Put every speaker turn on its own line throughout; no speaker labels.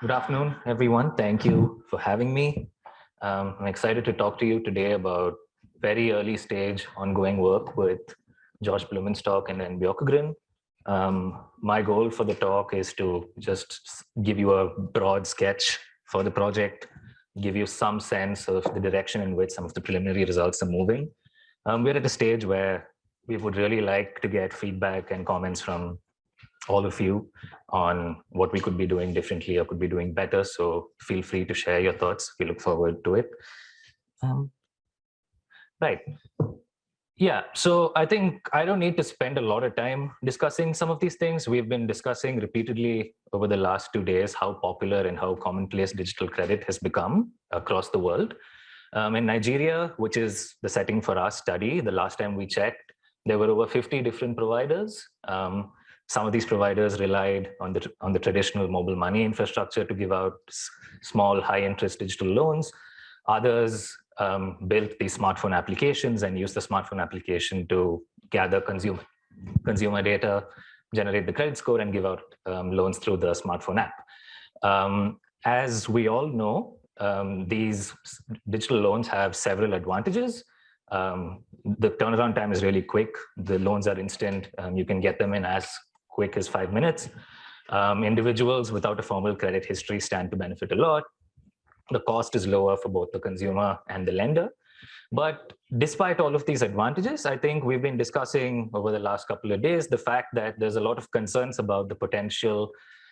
Good afternoon, everyone. Thank you for having me. I'm excited to talk to you today about very early stage ongoing work with Josh Blumenstock and then Björkegren. My goal for the talk is to just give you a broad sketch for the project, give you some sense of the direction in which some of the preliminary results are moving. We're at a stage where we would really like to get feedback and comments from all of you on what we could be doing differently or could be doing better. So feel free to share your thoughts. We look forward to it. Right. Yeah, so I think I don't need to spend a lot of time discussing some of these things. We've been discussing repeatedly over the last 2 days how popular and how commonplace digital credit has become across the world. In Nigeria, which is the setting for our study, the last time we checked, there were over 50 different providers. Some of these providers relied on the traditional mobile money infrastructure to give out small, high-interest digital loans. Others built these smartphone applications and used the smartphone application to gather consumer data, generate the credit score, and give out loans through the smartphone app. As we all know, these digital loans have several advantages. The turnaround time is really quick. The loans are instant. You can get them in as quick as 5 minutes. Individuals without a formal credit history stand to benefit a lot. The cost is lower for both the consumer and the lender. But despite all of these advantages, I think we've been discussing over the last couple of days the fact that there's a lot of concerns about the potential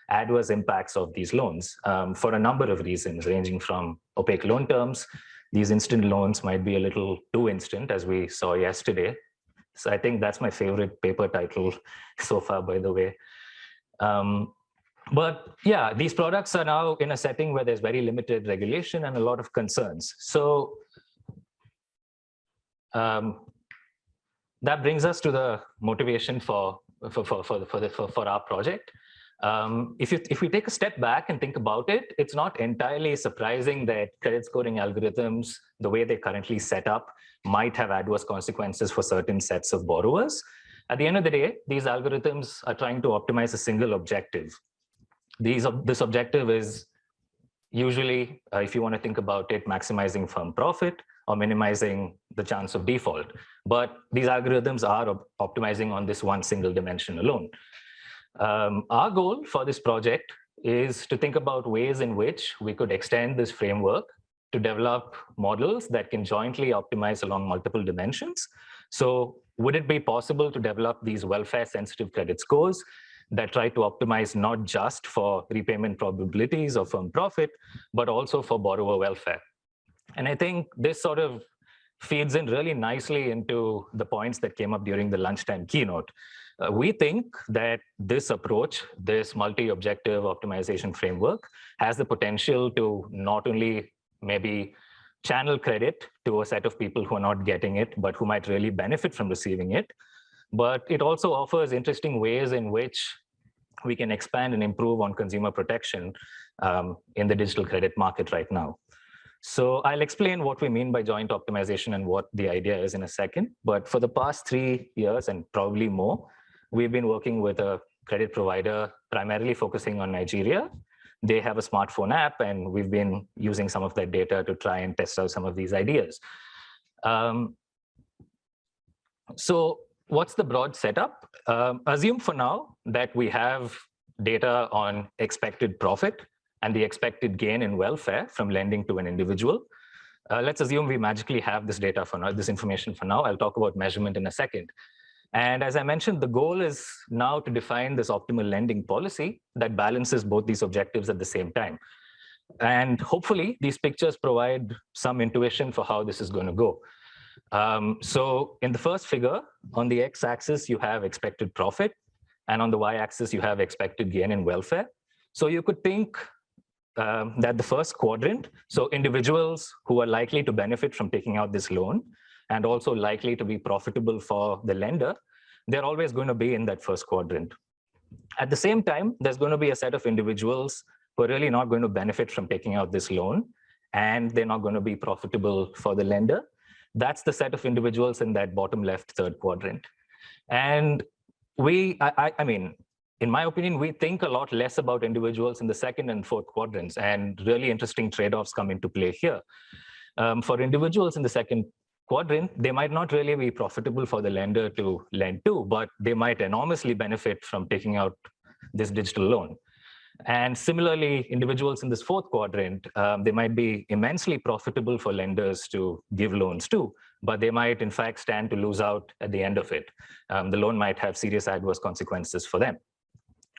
adverse impacts of these loans for a number of reasons, ranging from opaque loan terms. These instant loans might be a little too instant, as we saw yesterday. So I think that's my favorite paper title so far, by the way. But yeah, these products are now in a setting where there's very limited regulation and a lot of concerns. So that brings us to the motivation for our project. If we take a step back and think about it, it's not entirely surprising that credit scoring algorithms, the way they're currently set up, might have adverse consequences for certain sets of borrowers. At the end of the day, these algorithms are trying to optimize a single objective. This objective is usually, if you want to think about it, maximizing firm profit or minimizing the chance of default. But these algorithms are optimizing on this one single dimension alone. Our goal for this project is to think about ways in which we could extend this framework to develop models that can jointly optimize along multiple dimensions. So would it be possible to develop these welfare-sensitive credit scores that try to optimize not just for repayment probabilities or firm profit, but also for borrower welfare? And I think this sort of feeds in really nicely into the points that came up during the lunchtime keynote. We think that this approach, this multi-objective optimization framework, has the potential to not only maybe channel credit to a set of people who are not getting it, but who might really benefit from receiving it. But it also offers interesting ways in which we can expand and improve on consumer protection in the digital credit market right now. So I'll explain what we mean by joint optimization and what the idea is in a second. But for the past 3 years and probably more, we've been working with a credit provider primarily focusing on Nigeria. They have a smartphone app, and we've been using some of that data to try and test out some of these ideas. So what's the broad setup? Assume for now that we have data on expected profit and the expected gain in welfare from lending to an individual. Let's assume we magically have this data for now, this information for now. I'll talk about measurement in a second. And as I mentioned, the goal is now to define this optimal lending policy that balances both these objectives at the same time. And hopefully, these pictures provide some intuition for how this is going to go. So in the first figure, on the x-axis, you have expected profit, and on the y-axis, you have expected gain in welfare. So you could think that the first quadrant, so individuals who are likely to benefit from taking out this loan and also likely to be profitable for the lender, they're always going to be in that first quadrant. At the same time, there's going to be a set of individuals who are really not going to benefit from taking out this loan, and they're not going to be profitable for the lender. That's the set of individuals in that bottom left third quadrant. And I mean, in my opinion, we think a lot less about individuals in the second and fourth quadrants, and really interesting trade-offs come into play here. For individuals in the second quadrant, they might not really be profitable for the lender to lend to, but they might enormously benefit from taking out this digital loan. And similarly, individuals in this fourth quadrant, they might be immensely profitable for lenders to give loans to, but they might in fact stand to lose out at the end of it. The loan might have serious adverse consequences for them,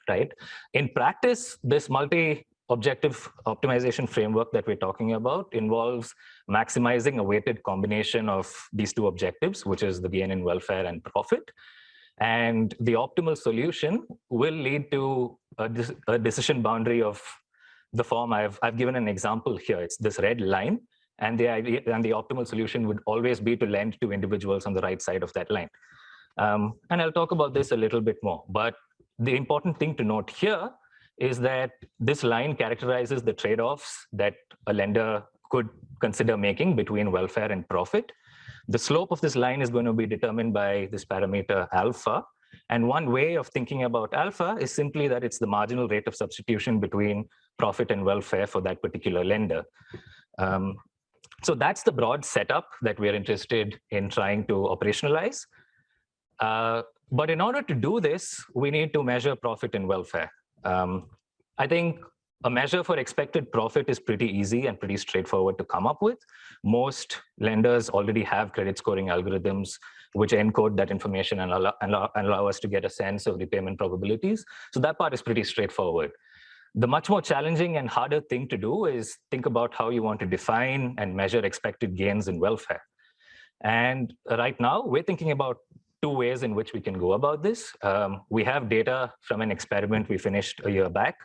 right? In practice, this multi-objective optimization framework that we're talking about involves maximizing a weighted combination of these two objectives, which is the gain in welfare and profit. And the optimal solution will lead to a decision boundary of the form I've given an example here. It's this red line, and the optimal solution would always be to lend to individuals on the right side of that line. And I'll talk about this a little bit more. But the important thing to note here is that this line characterizes the trade-offs that a lender could consider making between welfare and profit. The slope of this line is going to be determined by this parameter alpha. And one way of thinking about alpha is simply that it's the marginal rate of substitution between profit and welfare for that particular lender. So that's the broad setup that we're interested in trying to operationalize. But in order to do this, we need to measure profit and welfare. I think a measure for expected profit is pretty easy and pretty straightforward to come up with. Most lenders already have credit scoring algorithms which encode that information and allow us to get a sense of repayment probabilities. So that part is pretty straightforward. The much more challenging and harder thing to do is think about how you want to define and measure expected gains in welfare. And right now, we're thinking about two ways in which we can go about this. We have data from an experiment we finished a year back.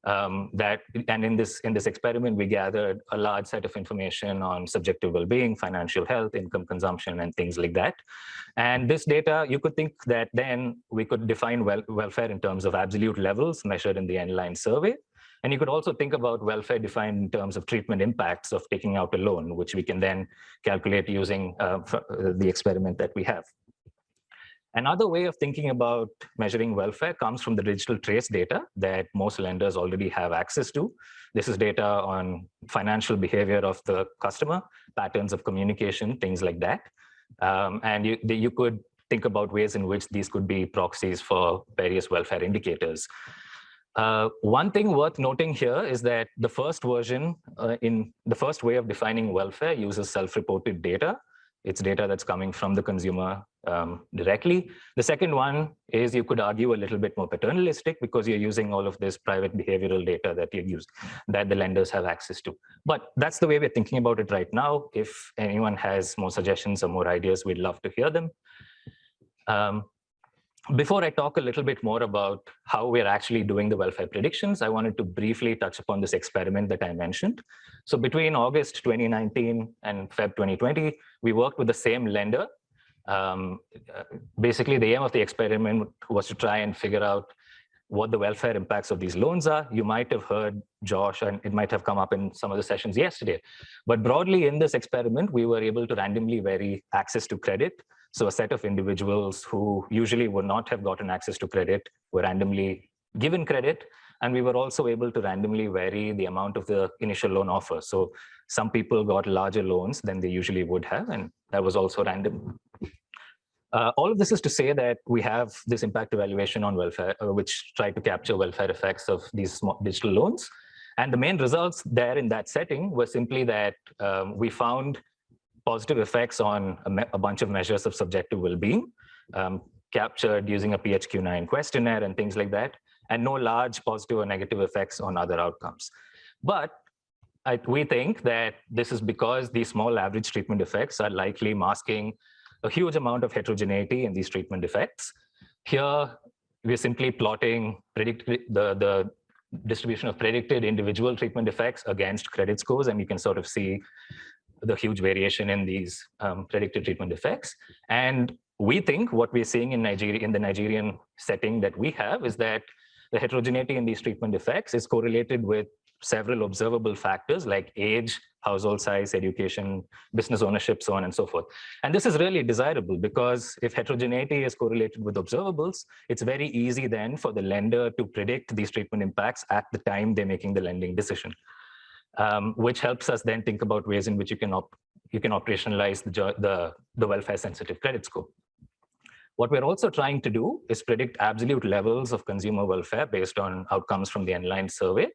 And in this experiment, we gathered a large set of information on subjective well-being, financial health, income consumption, and things like that. And this data, you could think that then we could define welfare in terms of absolute levels measured in the N-line survey. And you could also think about welfare defined in terms of treatment impacts of taking out a loan, which we can then calculate using the experiment that we have. Another way of thinking about measuring welfare comes from the digital trace data that most lenders already have access to. This is data on financial behavior of the customer, patterns of communication, things like that. And you could think about ways in which these could be proxies for various welfare indicators. One thing worth noting here is that the first version, in the first way of defining welfare, uses self-reported data. It's data that's coming from the consumer directly. The second one is, you could argue, a little bit more paternalistic because you're using all of this private behavioral data that that the lenders have access to. But that's the way we're thinking about it right now. If anyone has more suggestions or more ideas, we'd love to hear them. Before I talk a little bit more about how we're actually doing the welfare predictions, I wanted to briefly touch upon this experiment that I mentioned. So between August 2019 and Feb 2020, we worked with the same lender. Basically, the aim of the experiment was to try and figure out what the welfare impacts of these loans are. You might have heard Josh, and it might have come up in some of the sessions yesterday. But broadly, in this experiment, we were able to randomly vary access to credit. So a set of individuals who usually would not have gotten access to credit were randomly given credit. And we were also able to randomly vary the amount of the initial loan offer. So some people got larger loans than they usually would have, and that was also random. All of this is to say that we have this impact evaluation on welfare, which tried to capture welfare effects of these small digital loans. And the main results there in that setting were simply that we found positive effects on a bunch of measures of subjective well-being, captured using a PHQ-9 questionnaire and things like that, and no large positive or negative effects on other outcomes. But we think that this is because these small average treatment effects are likely masking a huge amount of heterogeneity in these treatment effects. Here, we're simply plotting the distribution of predicted individual treatment effects against credit scores, and you can sort of see the huge variation in these predicted treatment effects. And we think what we're seeing in Nigeria, in the Nigerian setting that we have, is that the heterogeneity in these treatment effects is correlated with several observable factors like age, household size, education, business ownership, so on and so forth. And this is really desirable because if heterogeneity is correlated with observables, it's very easy then for the lender to predict these treatment impacts at the time they're making the lending decision, which helps us then think about ways in which you can operationalize the welfare-sensitive credit score. What we're also trying to do is predict absolute levels of consumer welfare based on outcomes from the Nline survey.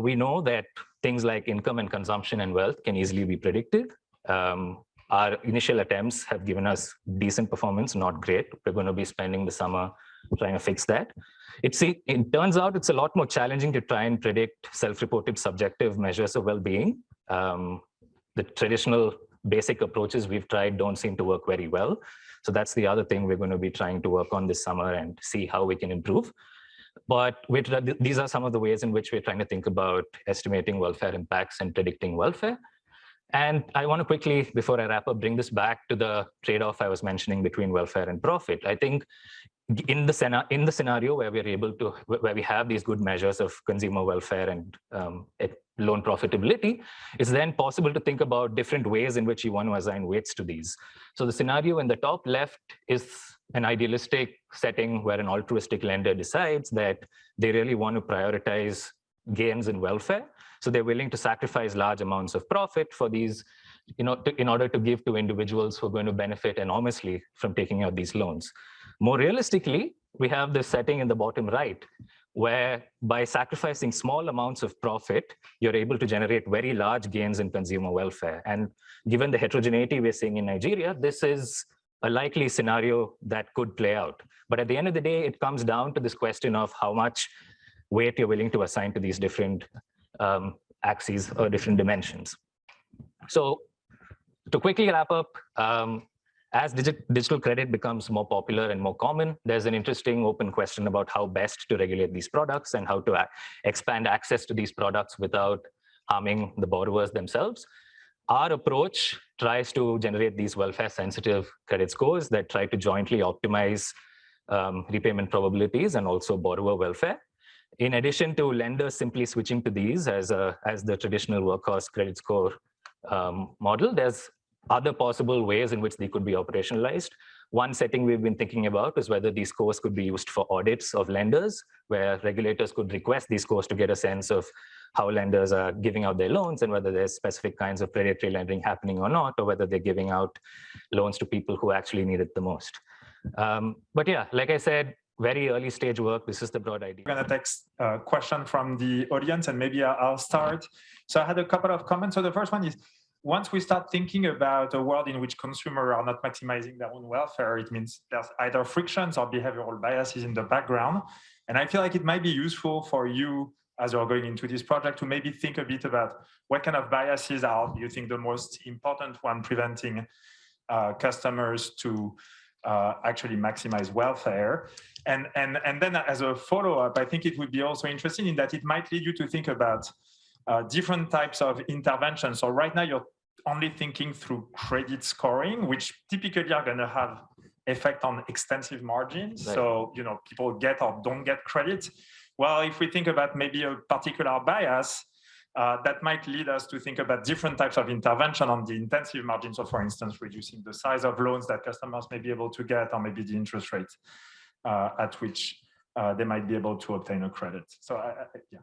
We know that things like income and consumption and wealth can easily be predicted. Our initial attempts have given us decent performance, not great. We're going to be spending the summer trying to fix that. It turns out it's a lot more challenging to try and predict self-reported subjective measures of well-being. The traditional basic approaches we've tried don't seem to work very well. So that's the other thing we're going to be trying to work on this summer and see how we can improve. But these are some of the ways in which we're trying to think about estimating welfare impacts and predicting welfare. And I want to quickly, before I wrap up, bring this back to the trade-off I was mentioning between welfare and profit. I think in the scenario where we have these good measures of consumer welfare and loan profitability, it's then possible to think about different ways in which you want to assign weights to these. So the scenario in the top left is an idealistic setting where an altruistic lender decides that they really want to prioritize gains in welfare. So they're willing to sacrifice large amounts of profit for these, in order to give to individuals who are going to benefit enormously from taking out these loans. More realistically, we have this setting in the bottom right, where by sacrificing small amounts of profit, you're able to generate very large gains in consumer welfare. And given the heterogeneity we're seeing in Nigeria, this is a likely scenario that could play out. But at the end of the day, it comes down to this question of how much weight you're willing to assign to these different axes or different dimensions. So to quickly wrap up, as digital credit becomes more popular and more common, there's an interesting open question about how best to regulate these products and how to expand access to these products without harming the borrowers themselves. Our approach tries to generate these welfare-sensitive credit scores that try to jointly optimize repayment probabilities and also borrower welfare. In addition to lenders simply switching to these as the traditional workhorse credit score model, there's other possible ways in which they could be operationalized. One setting we've been thinking about is whether these scores could be used for audits of lenders, where regulators could request these scores to get a sense of how lenders are giving out their loans and whether there's specific kinds of predatory lending happening or not, or whether they're giving out loans to people who actually need it the most. But yeah, like I said, very early stage work. This is the broad idea.
I'm going to take a question from the audience, and maybe I'll start. So I had a couple of comments. So the first one is, once we start thinking about a world in which consumers are not maximizing their own welfare, it means there's either frictions or behavioral biases in the background. And I feel like it might be useful for you, as you're going into this project, to maybe think a bit about what kind of biases are you think the most important one preventing customers to actually maximize welfare. And then as a follow-up, I think it would be also interesting in that it might lead you to think about different types of interventions. So right now you're only thinking through credit scoring, which typically are going to have effect on extensive margins. Right. So, people get or don't get credit. Well, if we think about maybe a particular bias, that might lead us to think about different types of intervention on the intensive margin. So for instance, reducing the size of loans that customers may be able to get, or maybe the interest rate at which they might be able to obtain a credit. So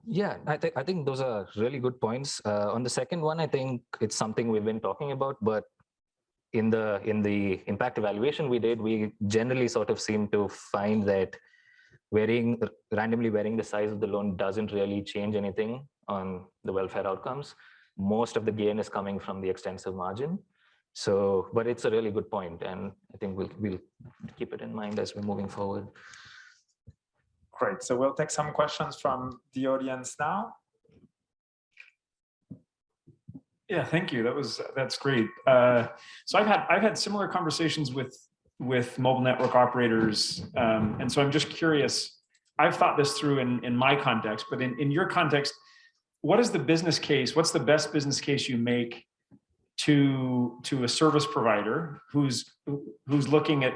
yeah,
I think those are really good points. On the second one, I think it's something we've been talking about, but in the impact evaluation we did, we generally sort of seem to find that randomly varying the size of the loan doesn't really change anything on the welfare outcomes. Most of the gain is coming from the extensive margin. So, but it's a really good point, and I think we'll keep it in mind as we're moving forward.
Great. So we'll take some questions from the audience now.
Yeah, thank you. That's great. So I've had similar conversations with mobile network operators, and so I'm just curious. I've thought this through in my context, but in your context, what is the business case? What's the best business case you make to a service provider who's looking at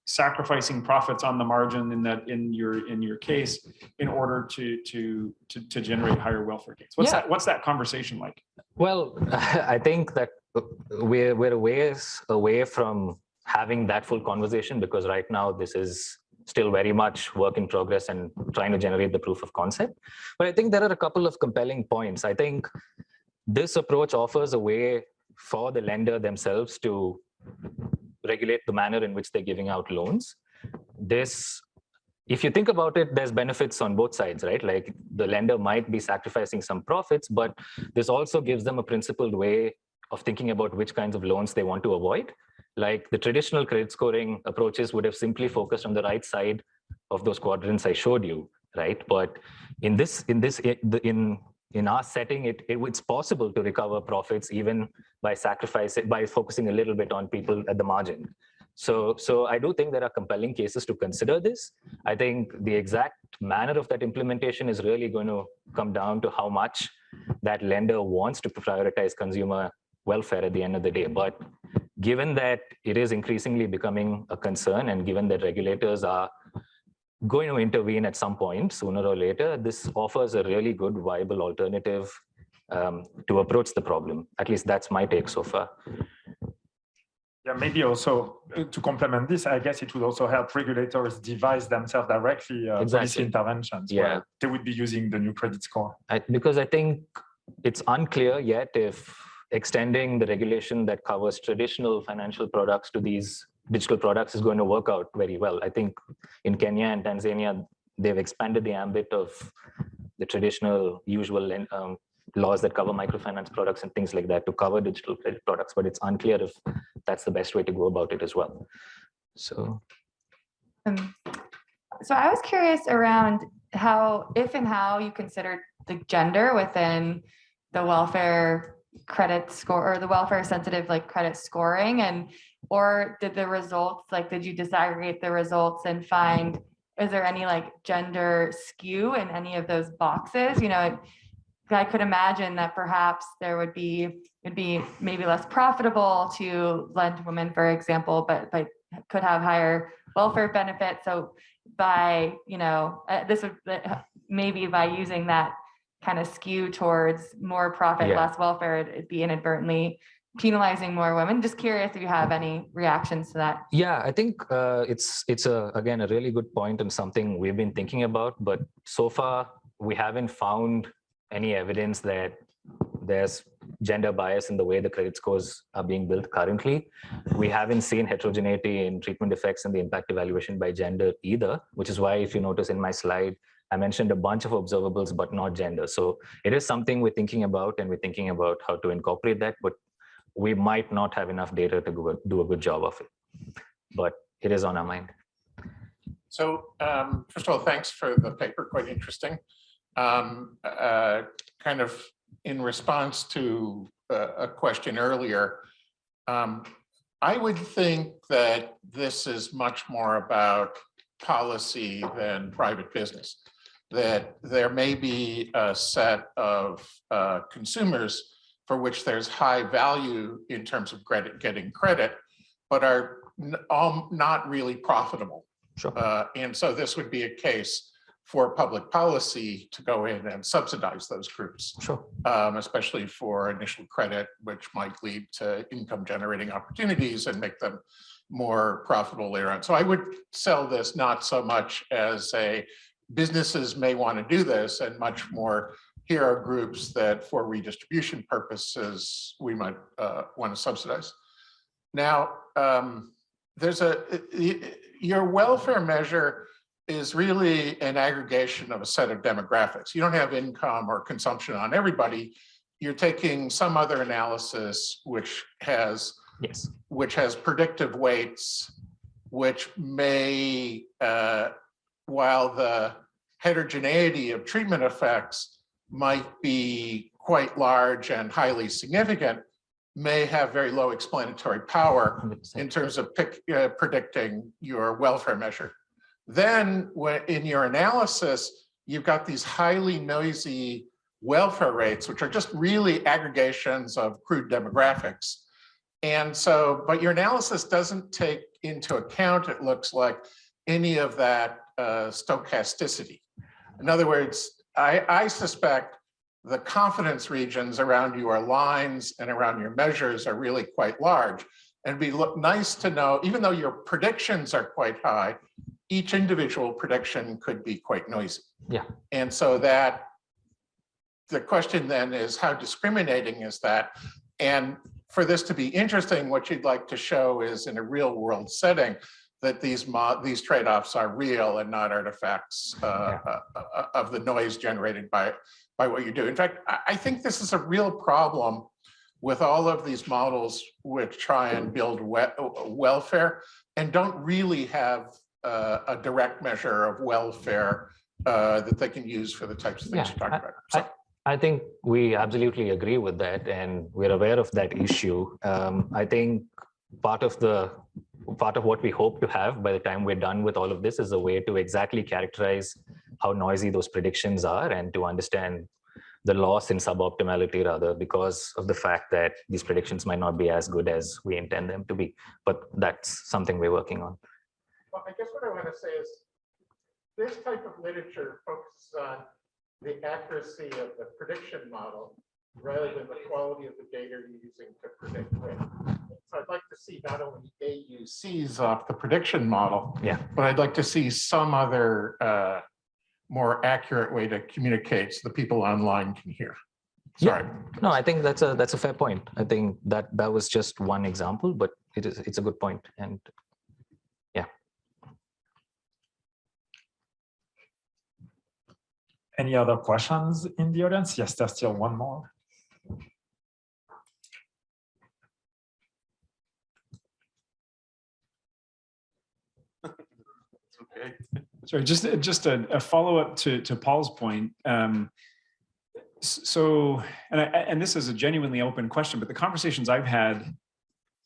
sacrificing profits on the margin in your case in order to generate higher welfare gains. What's that conversation like?
Well, I think that we're a ways away from having that full conversation, because right now this is still very much work in progress and trying to generate the proof of concept. But I think there are a couple of compelling points. I think this approach offers a way for the lender themselves to regulate the manner in which they're giving out loans. This, if you think about it, there's benefits on both sides, right? Like the lender might be sacrificing some profits, but this also gives them a principled way of thinking about which kinds of loans they want to avoid. Like the traditional credit scoring approaches would have simply focused on the right side of those quadrants I showed you, right? But in our setting, it's possible to recover profits even by focusing a little bit on people at the margin. So I do think there are compelling cases to consider this. I think the exact manner of that implementation is really going to come down to how much that lender wants to prioritize consumer welfare at the end of the day. But given that it is increasingly becoming a concern, and given that regulators are going to intervene at some point, sooner or later, this offers a really good, viable alternative to approach the problem. At least that's my take so far.
Yeah, maybe also to complement this, I guess it would also help regulators devise themselves directly policy interventions where they would be using the new credit score.
Because I think it's unclear yet if extending the regulation that covers traditional financial products to these digital products is going to work out very well. I think in Kenya and Tanzania, they've expanded the ambit of the traditional usual laws that cover microfinance products and things like that to cover digital credit products, but it's unclear if that's the best way to go about it as well. So
I was curious around how you considered the gender within the welfare credit score or the welfare sensitive like credit scoring, and or did the results, like did you disaggregate the results and find, is there any like gender skew in any of those boxes? You know, I could imagine that perhaps it'd be maybe less profitable to lend to women, for example, but could have higher welfare benefits. So by, this would maybe by using that kind of skew towards more profit, less welfare, it'd be inadvertently penalizing more women. Just curious if you have any reactions to that.
Yeah, I think it's again a really good point and something we've been thinking about, but so far we haven't found any evidence that there's gender bias in the way the credit scores are being built currently. We haven't seen heterogeneity in treatment effects and the impact evaluation by gender either, which is why if you notice in my slide, I mentioned a bunch of observables, but not gender. So it is something we're thinking about, and we're thinking about how to incorporate that, but we might not have enough data to do a good job of it, but it is on our mind.
So first of all, thanks for the paper, quite interesting. Kind of in response to a question earlier, I would think that this is much more about policy than private business, that there may be a set of consumers for which there's high value in terms of getting credit, but are not really profitable.
Sure.
And so this would be a case for public policy to go in and subsidize those groups,
sure,
especially for initial credit, which might lead to income generating opportunities and make them more profitable later on. So I would sell this not so much as businesses may want to do this, and much more here are groups that for redistribution purposes we might want to subsidize. Now, your welfare measure is really an aggregation of a set of demographics. You don't have income or consumption on everybody. You're taking some other analysis which has predictive weights, which may, while the heterogeneity of treatment effects might be quite large and highly significant, may have very low explanatory power 100%. In terms of predicting your welfare measure. Then in your analysis, you've got these highly noisy welfare rates, which are just really aggregations of crude demographics. And so, but your analysis doesn't take into account, it looks like, any of that stochasticity. In other words, I suspect the confidence regions around your lines and around your measures are really quite large. And it'd be nice to know, even though your predictions are quite high, each individual prediction could be quite noisy.
Yeah.
And so that the question then is, how discriminating is that? And for this to be interesting, what you'd like to show is in a real world setting that these trade-offs are real and not artifacts of the noise generated by what you do. In fact, I think this is a real problem with all of these models which try and build welfare and don't really have a direct measure of welfare that they can use for the types of things you talked about. So,
I think we absolutely agree with that, and we're aware of that issue. I think part of what we hope to have by the time we're done with all of this is a way to exactly characterize how noisy those predictions are and to understand the loss in suboptimality rather because of the fact that these predictions might not be as good as we intend them to be. But that's something we're working on.
well, I guess what I want to say is this type of literature focuses on the accuracy of the prediction model rather than the quality of the data you're using to predict wind. So I'd like to see not only AUCs off the prediction model, but I'd like to see some other more accurate way to communicate so the people online can hear. Sorry.
No, I think that's a fair point. I think that was just one example, but it's a good point. And yeah.
Any other questions in the audience? Yes, there's still one more.
Okay. Sorry, just a follow-up to Paul's point. So, and this is a genuinely open question, but the conversations I've had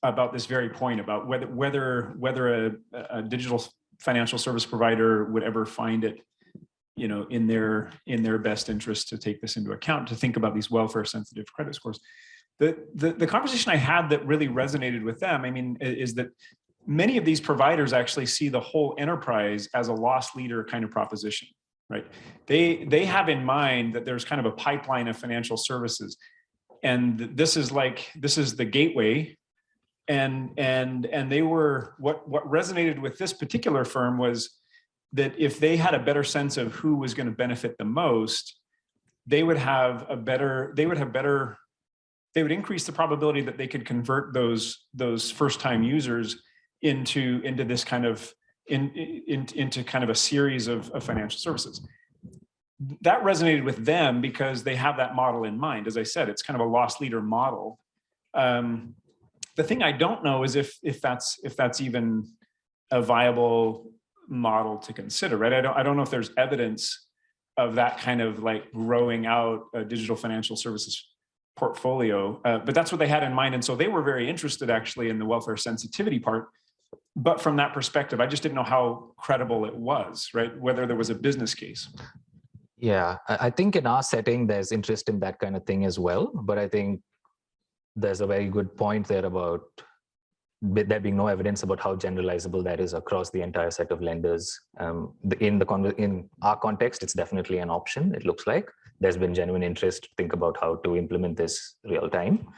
about this very point about whether a digital financial service provider would ever find it, in their best interest to take this into account, to think about these welfare-sensitive credit scores. The conversation I had that really resonated with them, is that many of these providers actually see the whole enterprise as a loss leader kind of proposition, right? They have in mind that there's kind of a pipeline of financial services, and this is the gateway. And they were what resonated with this particular firm was that if they had a better sense of who was going to benefit the most, they would increase the probability that they could convert those first-time users into this kind of into kind of a series of financial services. That resonated with them because they have that model in mind. As I said, it's kind of a loss leader model. The thing I don't know is if that's even a viable model to consider, right? I don't know if there's evidence of that kind of like growing out a digital financial services portfolio, but that's what they had in mind. And so they were very interested actually in the welfare sensitivity part. But from that perspective, I just didn't know how credible it was, right? Whether there was a business case.
Yeah, I think in our setting, there's interest in that kind of thing as well. But I think there's a very good point there about there being no evidence about how generalizable that is across the entire set of lenders. In our context, it's definitely an option, it looks like. There's been genuine interest to think about how to implement this real time,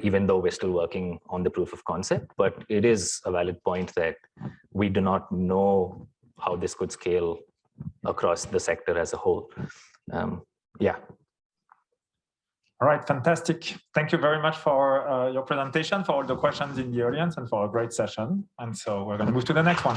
even though we're still working on the proof of concept. But it is a valid point that we do not know how this could scale across the sector as a whole. Yeah.
All right, fantastic. Thank you very much for your presentation, for all the questions in the audience, and for a great session. And so we're going to move to the next one.